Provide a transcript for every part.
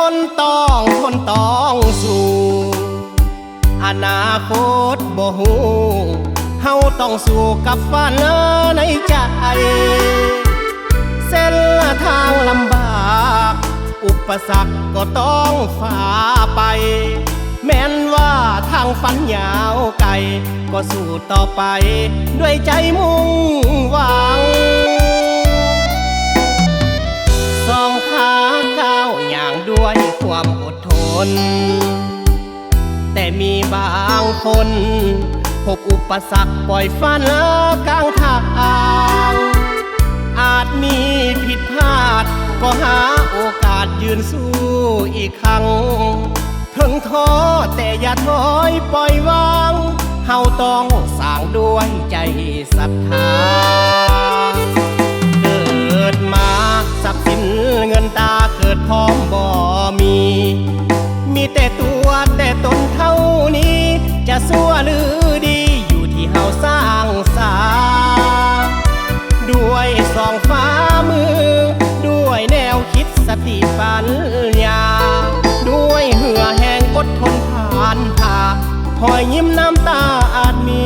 คนต้องคนต้องสู้อนาคตบ่ฮู้เฮาต้องสู้กับฝันในใจเส้นทางลำบากอุปสรรคก็ต้องฝ่าไปแม้นว่าทางฝันยาวไกลก็สู้ต่อไปด้วยใจมุ่งหวังสองขาก้าวอย่างด้วยความอดทนแต่มีบางคนพบอุปสรรคปล่อยฝันกลางทางอาจมีผิดพลาดก็หาโอกาสยืนสู้อีกครั้งถึงท้อแต่อย่าถอยปล่อยวางเฮาต้องสร้างด้วยใจศรัทธาเกิดมาทรัพย์สินเงินตาเกิดพร้อมบ่มีแต่ตัวแต่ตนเท่านี้จะชั่วหรือดีอยู่ที่เฮาสร้างสรรค์ด้วยสองฝ่ามือด้วยแนวคิดสติปัญญาด้วยเหือแห่งอดทนผ่านผ่าหอยยิ้มน้ำตาอาจมี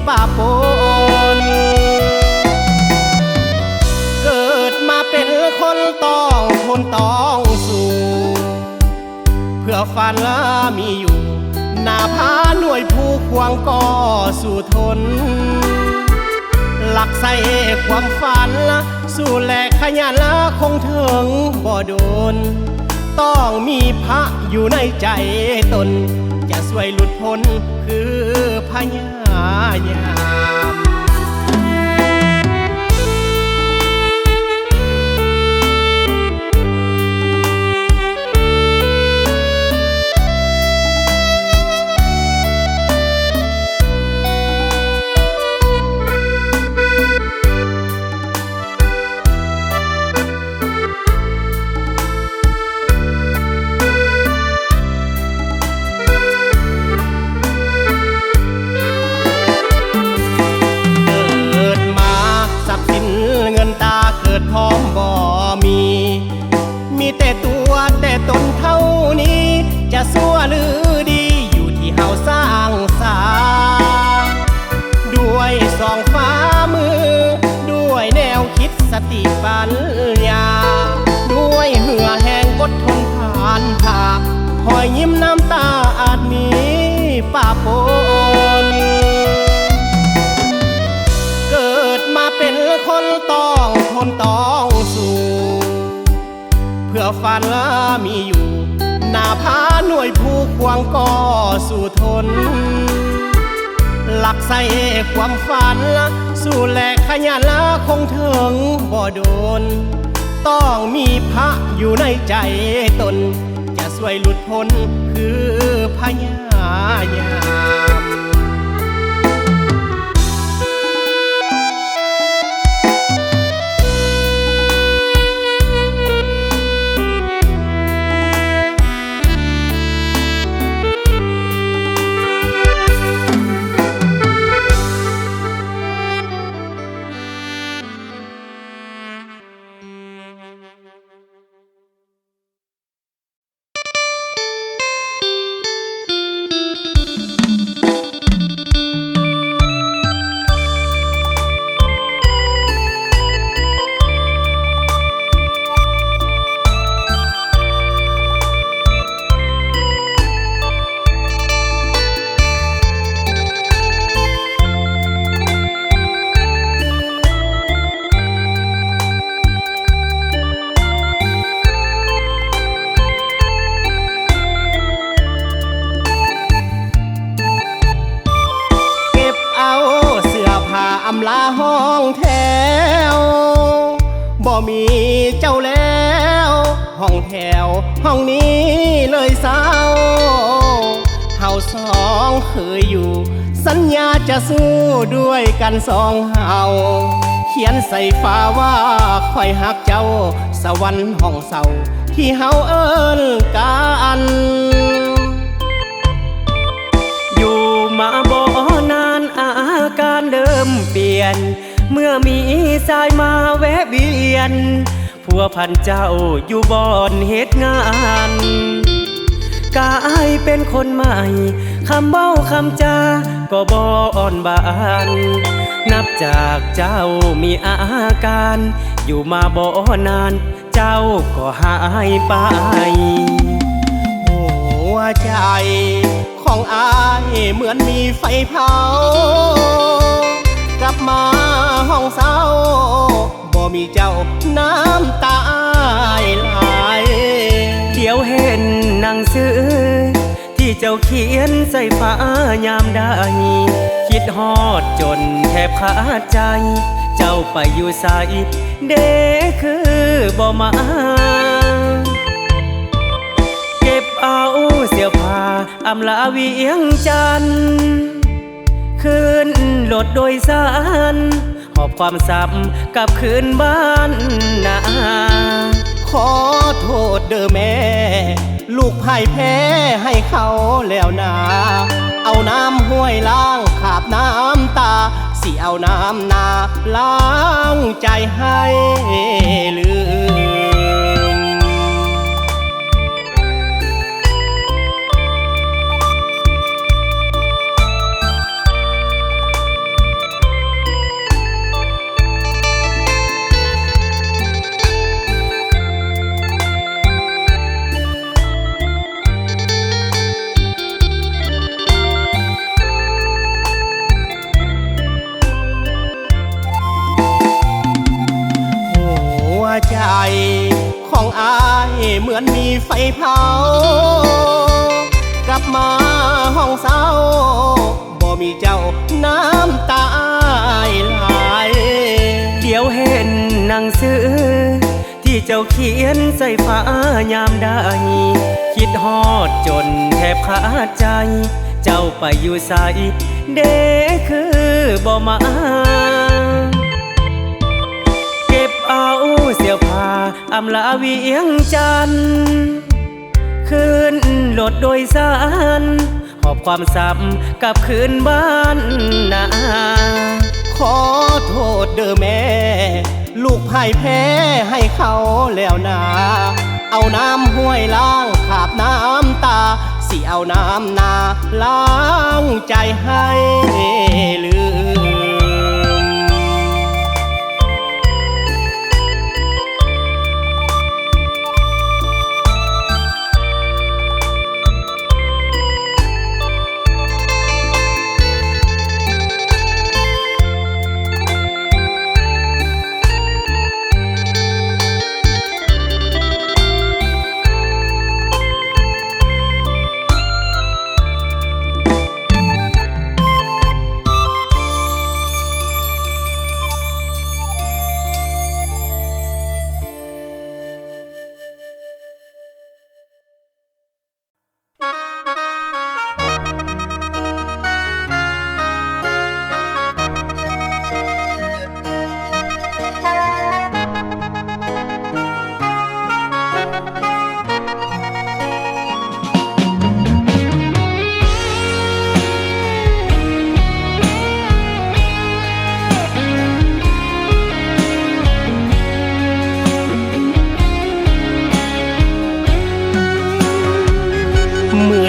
ป่าปนเกิดมาเป็นคนต้องทนต้องสู้เพื่อฝันมีอยู่หน้าผาหน่วยผู้ควงก็สู้ทนหลักใส่ความฝันสู้แลกขยันคงถึงบ่โดนต้องมีพระอยู่ในใจตนจะช่วยหลุดพ้นคือพญายามพร้อมบ่มีแต่ตัวแต่ตนเท่านี้จะชั่วหรือดีอยู่ที่เฮาสร้างสรรค์ด้วยสองฝ่ามือด้วยแนวคิดสติปัญญาด้วยเหือแห่งอดทนผ่านผ่าหอยยิ้มน้ำตาอาจมีป่าปนเกิดมาเป็นคนต้องทนต้องสู้เพื่อฝันมีอยู่หน้าผาหน่วยผู้ควงก็สู้ทนหลักใส่ความฝันสู้แลกขยันคงถึงบ่โดนต้องมีพระอยู่ในใจตนจะช่วยหลุดพ้นคือพญายามอำลาห้องแถวบ่มีเจ้าแล้วห้องแถวห้องนี้เลยเศร้าเฮาสองเคยอยู่สัญญาจะสู้ด้วยกันสองเฮาเขียนใส่ฟ้าว่าคอยหักเจ้าสวรรค์ห้องเศร้าที่เฮาเอิ้นกันอยู่มาบ่นานอาการเดิมเปลี่ยนเมื่อมีสายมาแวะเวียน ผ ผัวพันเจ้าอยู่บ่อนเหตุงานกายเป็นคนใหม่คำเบ้าคำจาก็บ่อ่อนบานนับจากเจ้ามีอาการอยู่มาบ่นานเจ้าก็หายไปหัวใจของอายเหมือนมีไฟเผากลับมาห้องเศร้าบ่มีเจ้าน้ำตาไหลเดี๋ยวเห็นหนังสือที่เจ้าเขียนใส่ฟ้ายามใดคิดฮอดจนแทบขาดใจเจ้าไปอยู่ไสเด้คือบ่มาเก็บเอาเสื้อผ้าอำลาเวียงจันทน์คืนรถโดยสารหอบความซ้ำกลับคืนบ้านนาขอโทษเด้อแม่ลูกพ่ายแพ้ให้เขาแล้วนาเอาน้ำห้วยล้างขาบน้ำตาสิเอาน้ำนาล้างใจให้ลืมใจของอายเหมือนมีไฟเผากลับมาห้องเศร้าบ่มีเจ้าน้ำตาไหลเดี๋ยวเห็นหนังสือที่เจ้าเขียนใส่ฟ้ายามใดคิดฮอดจนแทบขาดใจเจ้าไปอยู่ไสเด้คือบ่มาเก็บเอาเสื้อผ้าอำลาเวียงจันทน์คืนรถโดยสารหอบความซ้ำกลับคืนบ้านนาขอโทษเด้อแม่ลูกพ่ายแพ้ให้เขาแล้วนาเอาน้ำห้วยล้างขาบน้ำตาสิเอาน้ำนาล้างใจให้ลืม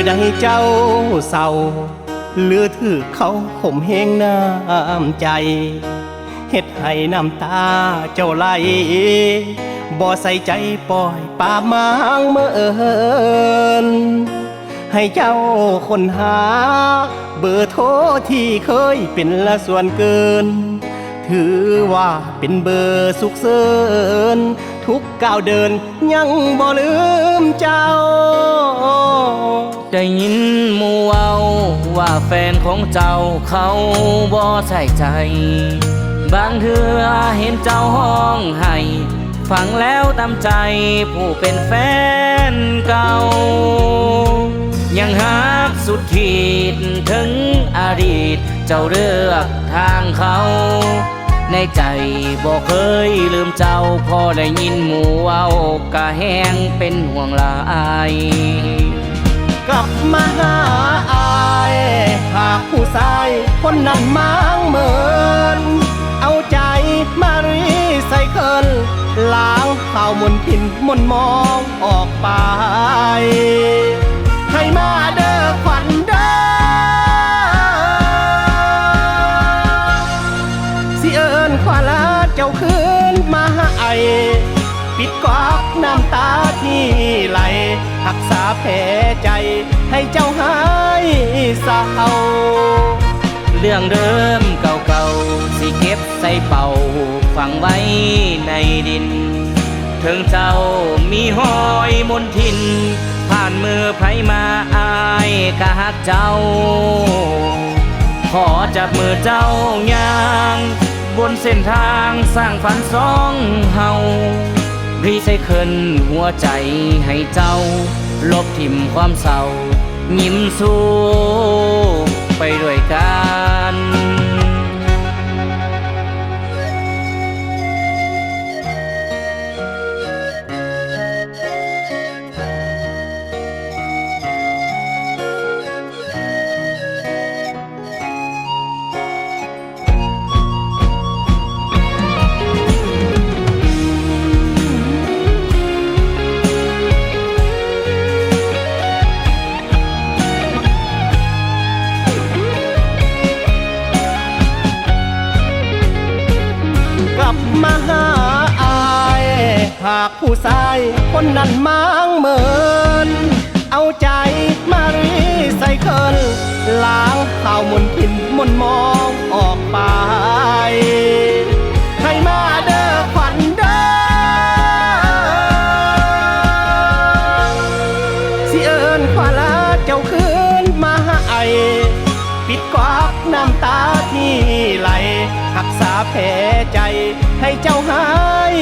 ใดเจ้าเศร้าหรือถือเขาข่มเหงน้ำใจเฮ็ดให้น้ำตาเจ้าไหลบ่ใส่ใจปล่อยป่ามางเมื่อให้เจ้าคนหาเบอร์โทรที่เคยเป็นละส่วนเกินถือว่าเป็นเบอร์สุขเสริญทุกก้าวเดินยังบ่ลืมเจ้าได้ยินหมู่เว้าว่าแฟนของเจ้าเขาบ่ใส่ใจบางเทื่อเห็นเจ้าห้องให้ฟังแล้วตามใจผู้เป็นแฟนเก่ายังหักสุดขีดถึงอดีตเจ้าเลือกทางเขาในใจบ่เคยลืมเจ้าพอได้ยินหมู่เว้ากะแห้งเป็นห่วงหลายกลับมาหาอายหากผู้ชายคนนั้นมางเหมือนเอาใจมารีใส่ เคิลล้างข่าวมนทินมนมองออกไปให้มาเด้อขวัญเด้อสิเอิ้นขวัญละเจ้าคืนมาให้ปิดกอกน้ำตาที่ไหลรักษาแผลใจให้เจ้าหายเศร้าเรื่องเดิมเก่าๆสิเก็บใส่เป่าฝังไว้ในดินถึงเจ้ามีหอยมนทินผ่านมือไผมาอายกะฮักเจ้าขอจับมือเจ้าย่างบนเส้นทางสร้างฝันสองเฮารีไซเคิลหัวใจให้เจ้าลบทิ่มความเศร้ายิ้มสู้ไปด้วยกันมาหาอายหากผู้ชายคนนั้นมางเมินเอาใจมารีไซเคิลล้างข่าวมนทินมนมองออกไปให้มาเด้อขวัญเด้อสิเอิ้นขวัญละเจ้าคืนมาให้ปิดกอกน้ำตาที่ไหลรักษาแผลใจให้เจ้าหาย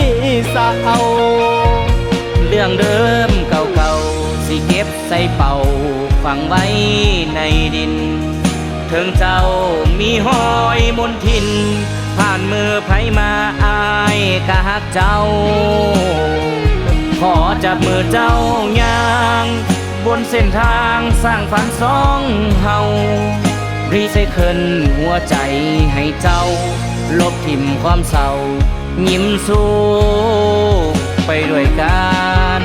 เศร้าเรื่องเดิมเก่าๆสิเก็บใส่เป่าฝังไว้ในดินถึงเจ้ามีหอยมนทินผ่านมือไผมาอายกะฮักเจ้าขอจับมือเจ้าย่างบนเส้นทางสร้างฝันสองเฮารีไซเคิลหัวใจให้เจ้าลบทิ่มความเศร้ายิ้มสู้ไปด้วยกัน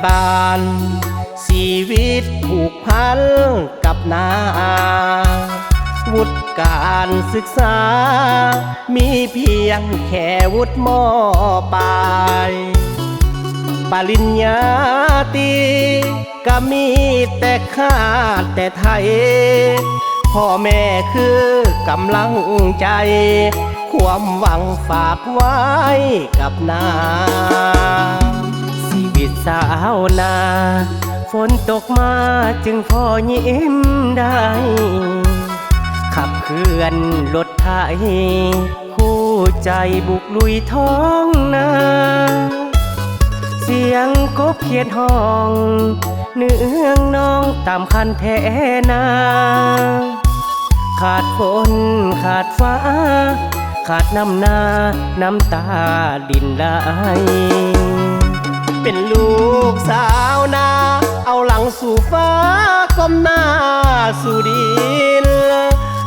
บ้านชีวิตผูกพันกับนาวุฒิการศึกษามีเพียงแค่วุฒิม.ปลายปริญญาตรีก็มีแต่ขาดแต่ไทยพ่อแม่คือกำลังใจความหวังฝากไว้กับนาชีวิตสาวนาฝนตกมาจึงพอยิ้มได้ขับเคลื่อนรถไถคู่ใจบุกลุยท้องนาเสียงกบเขียดห้องเนื้องน้องตามคันแท่นาขาดฝนขาดฟ้าขาดน้ำนาน้ำตาดินไหลเป็นลูกสาวนาเอาหลังสู่ฟ้าก้มหน้าสู่ดิน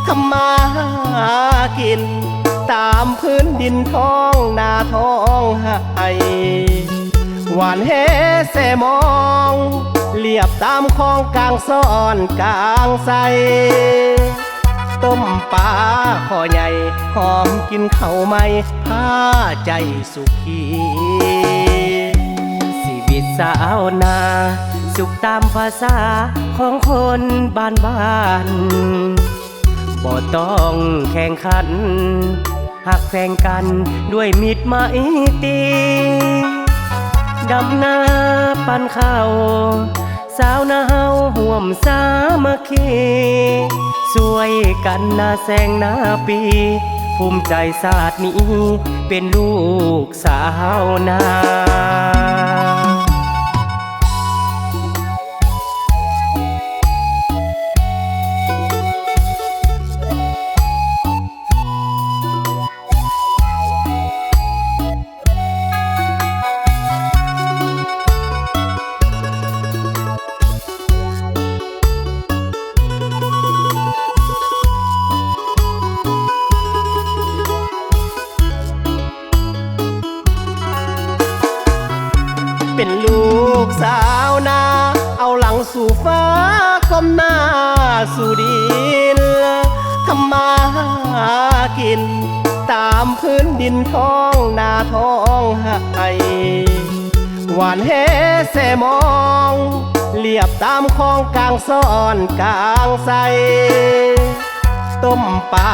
ทำมาหากินตามพื้นดินท้องนาท้องไห้หวานแหแสมองเรียบตามคลองกลางซ่อนกลางใสต ต้มปลาคอใหญ่หอมกินข้าวไหมพาใจสุขีชีวิตสาวนาสุขตามภาษาของคนบ้านบ่ต้องแข่งขันหักแฟงกันด้วยมิตรไมตรีดำนาปันข้าวสาวนาเฮาห่วมสามัคคีช่วยกันนาแสงนาปีภูมิใจศาสตร์นี้เป็นลูกสาวนาเป็นลูกสาวนาเอาหลังสู่ฟ้าก้มหน้าสู่ดินทำมาหากินตามพื้นดินท้องนาท้องไห้หวานแหเสมองเรียบตามคลองกลางซ่อนกลางใสต้มปลา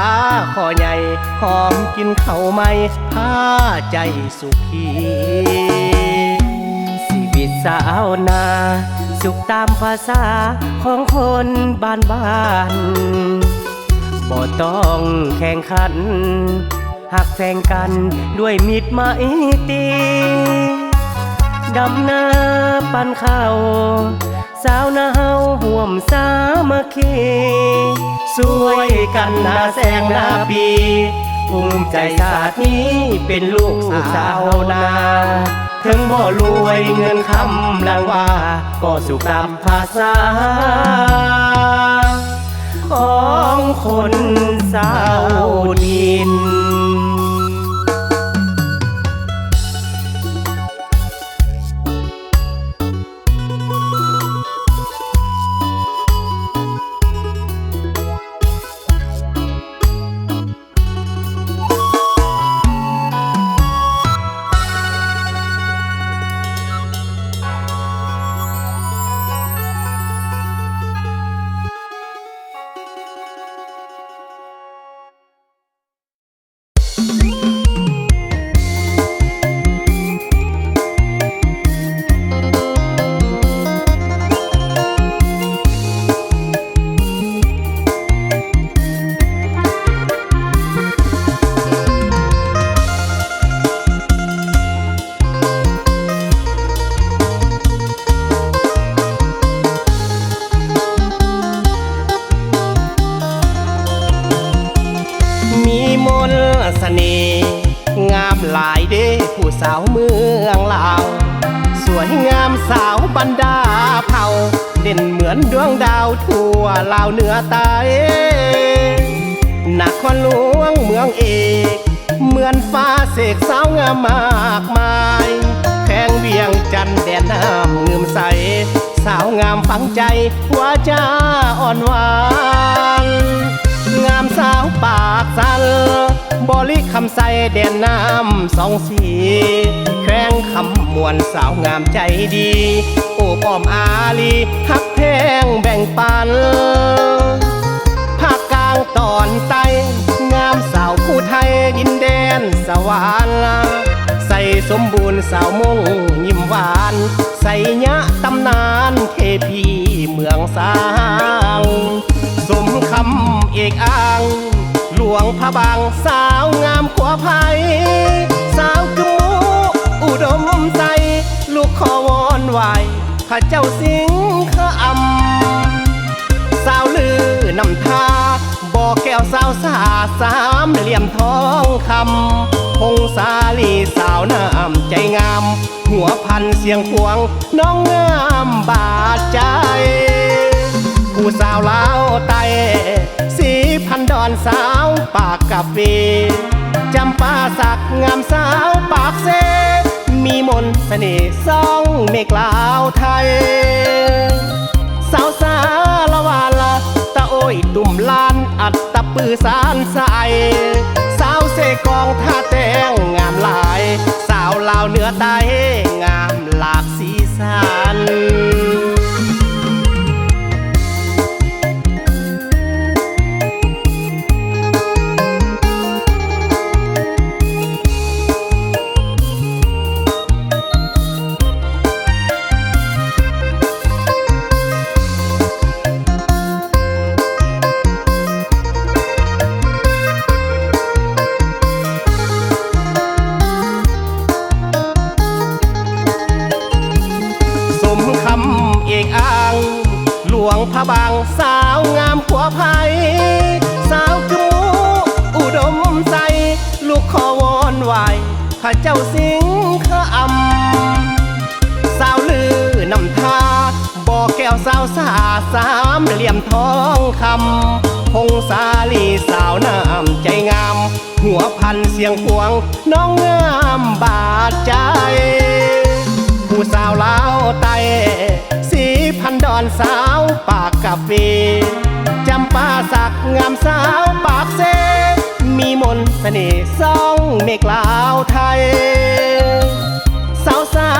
คอใหญ่หอมกินข้าวไหมพาใจสุขีสาวนาสุขตามภาษาของคนบ้านบ่ต้องแข่งขันหักแฟงกันด้วยมิตรไมตรีดำนาปันข้าวสาวนาเฮาห่วมสามัคคีช่วยกันนาแสงนาปีภูมิใจชาตินี้เป็นลูกสาวนาถึงบ่รวยเงินคำลังว่าก็สุขตามภาษาของคนสาวดินเสน่ห์งามหลายเด้ผู้สาวเมืองลาวสวยงามสาวบรรดาเผ่าเด่นเหมือนดวงดาวทั่วลาวเหนือใต้นครหลวงเมืองเอกเหมือนฟ้าเสกสาวงามมากมายแข้งเวียงจันทร์แดนน้ำเงื่อมใสสาวงามฝังใจวาจาอ่อนหวานงามสาวปากสันบริคำใสแดนน้ำสองสีแข้งคำมวลสาวงามใจดีโอ้ป้อมอาลีฮักแพงแบ่งปันภาคกลางตอนใต้งามสาวผู้ไทยดินแดนสวรรค์ใส่สมบูรณ์สาวมงยิ้มหวานใส่ยะตำนานเทพีเมืองสางสมคำเอกอ้างหลวงพระบางสาวงามกว่าภัยสาวกึมมูอุดมใจลูกขอวอนไหวข้าเจ้าสิงขอำสาวลือนำทาบ่อแก้วสาวสาสามเหลี่ยมทองคำพงสาลีสาวน้ำใจงามหัวพันเสียงพวงน้องงามบาดใจผู้สาวลาวไตสีพันดอนสาวปากกาเฟจำปาสักงามสาวปากเซมีมนต์เสน่ห์สองเมฆลาวไทยสาวสาละวาละตะโอย ยตุ่มล้านอัดตะปือสารใสสาวเสกองท่าแตงงามหลายสาวลาวเหนือใต้งามหลากสีสันเอกอ้างหลวงพระบางสาวงามขัวไผ่สาวกมูอุดมใสลูกขอวอนไหวข้าเจ้าสิงข้าสาวลือนำทาบ่อแก้วสาวสาสามเหลี่ยมทองคำพงสาลีสาวน้ำใจงามหัวพันเสียงพวงน้องงามบาดใจผู้สาวลาวไตสีพันดอนสาวปากกาเฟจำปาสักงามสาวปากเซมีมนต์เสน่ห์สองเมฆลาวไทยสาวสา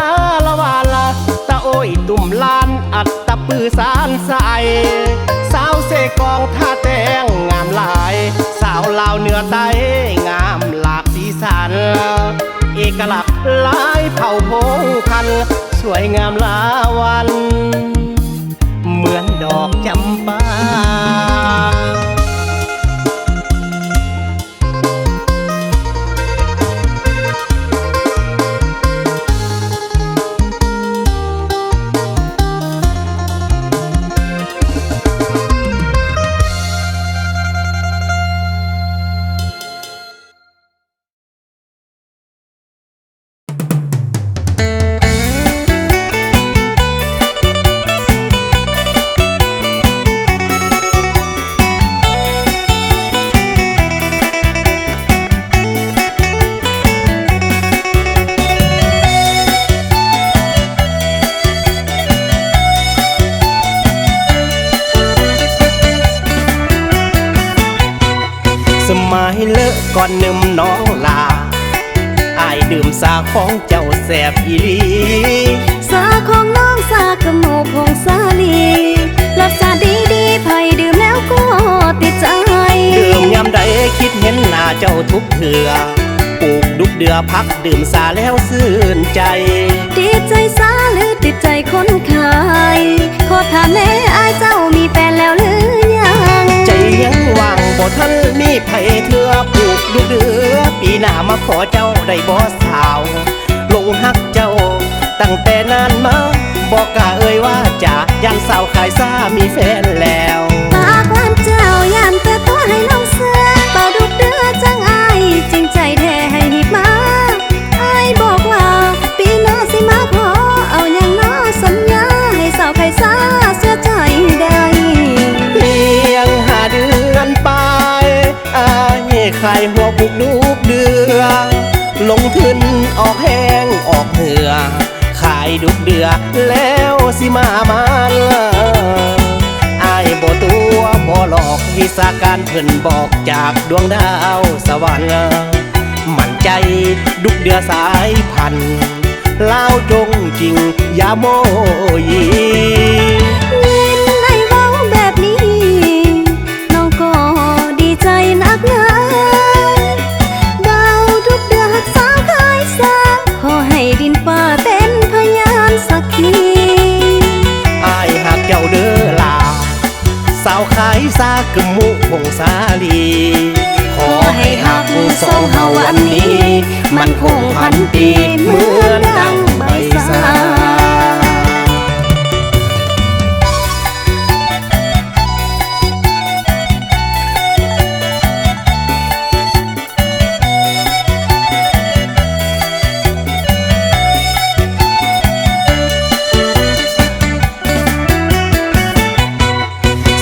ละวาละตะโอยตุ่มล้านอัดตะปือสารใสสาวเสกองท่าแตงงามหลายสาวลาวเหนือใต้งามหลากสีสันเอกลักษณ์หลายเผ่าพงพันธุ์สวยงามลาวันเหมือนดอกจำปาสมัยเลิกก่อนหนึ่มน้องลาอายดื่มสาของเจ้าแสบอีหลีสาของน้องสากระโมกพงสาลีรสชาติดีๆไผ่ดื่มแล้วก็ติดใจดื่มยามใดคิดเห็นหน้าเจ้าทุกเถื่อปลูกดุกเดือพักดื่มสาแล้วซื่นใจติดใจสาหรือติดใจคนขายขอถามแน่อายเจ้ามีแฟนแล้วหรือยังใจยังว่างบ่ทันมีไผเถื่อปลูกดุกเดือปีหน้ามาขอเจ้าได้บ่สาวลงฮักเจ้าตั้งแต่นานมาบอกกล้าเอ่ยว่าจะยันสาวขายซามีแฟนแล้วปากหวานเจ้ายันแต่ตัวให้น้องเสือเป่าดุกเดือจังอายจริงใจแท้ให้หีบมาอายบอกว่าปีหน้าสิมาขอเอาอย่างน้อสัญญาให้สาวไข่ซาเสียใจได้เพียง5 เดือนไปอายขายหัวปลูกดุกเดือลงทุนออกแห้งออกเหงื่อขายดุกเดือแล้วสิมามันอายบ่ตัวบ่หลอกวิชาการเพิ่นบอกจากดวงดาวสวรรค์มั่นใจดุกเดือสายพันธุ์ลาวจงจริงอย่าโมยียินในเว้าแบบนี้น้องก็ดีใจนักนะดาวดุกเดือหักสาวขายซาขอให้ดินฟ้าเป็นพยานสักทีอายหักเจ้าเด้อลาสาวขายซากะมุพงสาลีขอให้หักสองเฮาวันนี้มันคงพันปีเหมือนดังใบสา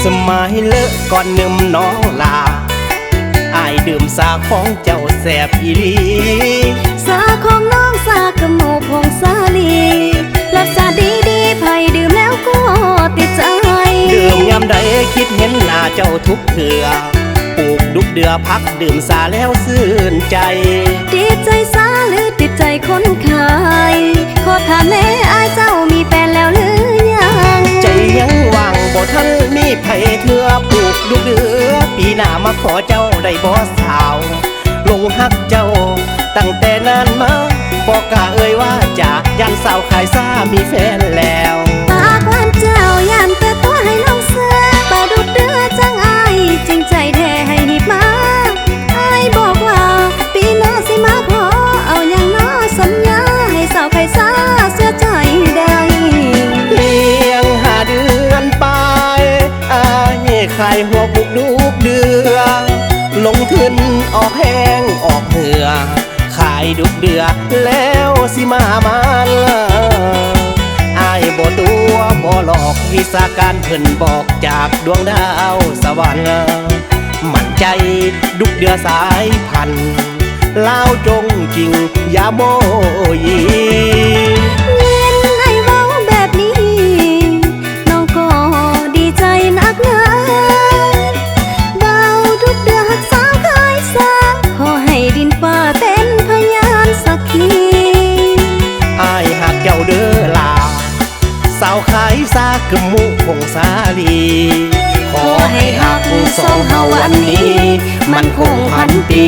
สมัยเลิกก่อนหนึ่มน้องลาอายดื่มสาของเจ้าแสบอีหลีสาของน้องสากระโมกพงสาลีรสชาติดีๆไผ่ดื่มแล้วก็ติดใจดื่ ลืมยามใดคิดเห็นหน้าเจ้าทุกเถื่อปลูกดุกเดือพักดื่มสาแล้วซื่นใจ ติดใจสาหรือติดใจคนขายขอถามแม่อายเจ้ามีแฟนแล้วหรือยัง ใจยังว่างบ่ทันมีไผเถื่อปลูกดุกเดือปีหน้ามาขอเจ้าได้บ่สาวลงหักเจ้าตั้งแต่นั้นมาบอกกล้าเอ่ยว่าจะยันสาวขายซ่ามีแฟนแล้ว ปากหวานเจ้าย่านแต่ตัวให้น้องเสือเป่าดุกเดือจังอายจริงใจแท้ให้หิบมาอายบอกว่าปีหน้าสิมาขอเอาอย่างน้อสัญญาให้สาวไข่ซาเสียใจได้ เลี้ยง5 เดือนไปอายขายหัวบุกดุกเดือลงทุนออกแห้งออกเหงื่อขายดุกเดือแล้วสิมามันอายบ่ตัวบ่หลอกวิชาการเพิ่นบอกจากดวงดาวสวรรค์มั่นใจดุกเดือสายพันธุ์ลาวจงจริงอย่าโมยี เย็นให้เว้าแบบนี้ น้องก็ดีใจนักนะเบาทุกเดือนหักสาวขายสาขอให้ดินฟ้าเป็นพยานสักที อายหักเจ้าเด้อลาสาวขายซากึมมุคงสาลีขอให้หักสองเฮาวันนี้ มันคงพันปี